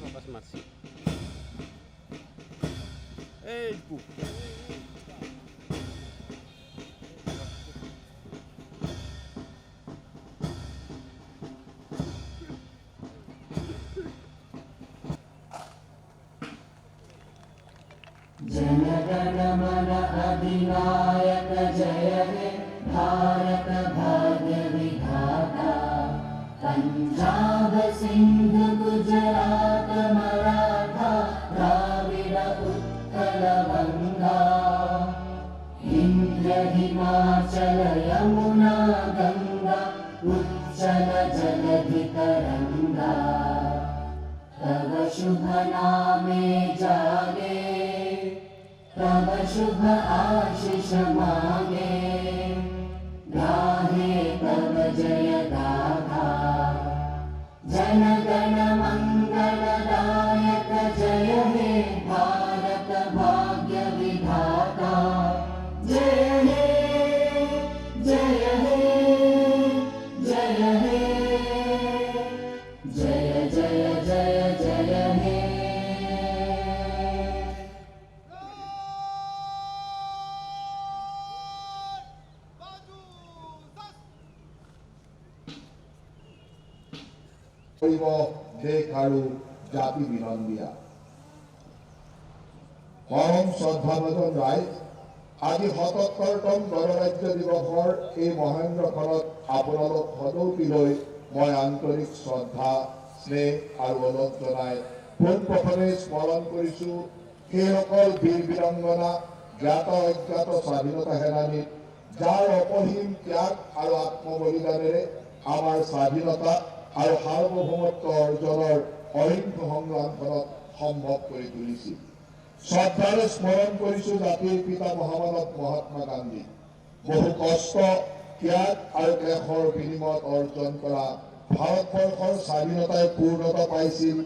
Focus মারছি এই जनगण मन अधिनायक जय हे भारत भाग्य विधाता पंजाब सिंध गुजरात मराठा द्राविड उत्कल गंगा विंध्य हिमाचल यमुना गंगा उच्चल जलधि तरंगा तव शुभ नामे जागे तव शुभ आशीष मांगे गाहे तव जय गाथा जन गण मंगलदायक जय हे भारत भाग्य विधाता जय हे जय हे जय हे जय जय जय जय हे দেশ আৰু জাতি বিনন্দীয়া পৰম শ্ৰদ্ধাভাজন ৰাইজ আজি ৭৭তম গণৰাজ্য দিৱসৰ এই মহেন্দ্ৰখনত আপোনালোক সদৌপিলৈ মই আন্তৰিক শ্ৰদ্ধা স্নেহ আৰু অনুৰোধ জনাই পোনপ্ৰথমে স্মৰণ কৰিছোঁ সেইসকল বীৰ বীৰাংগনা জ্ঞাত অজ্ঞাত স্বাধীনতা সেনানীক যাৰ অপৰিসীম ত্যাগ আৰু আত্মবলিদানেৰে আমাৰ স্বাধীনতা আৰু সাৰ্বভৌমত্ব অৰ্জনৰ অহিংস সংগ্ৰামখনক সম্ভৱ কৰি তুলিছিল। শ্ৰদ্ধাৰে স্মৰণ কৰিছোঁ জাতিৰ পিতা মহামানৱ মহাত্মা গান্ধী। বহু কষ্ট ত্যাগ আৰু ক্লেশৰ বিনিময়ত অৰ্জন কৰা ভাৰতবৰ্ষৰ স্বাধীনতাই পূৰ্ণতা পাইছিল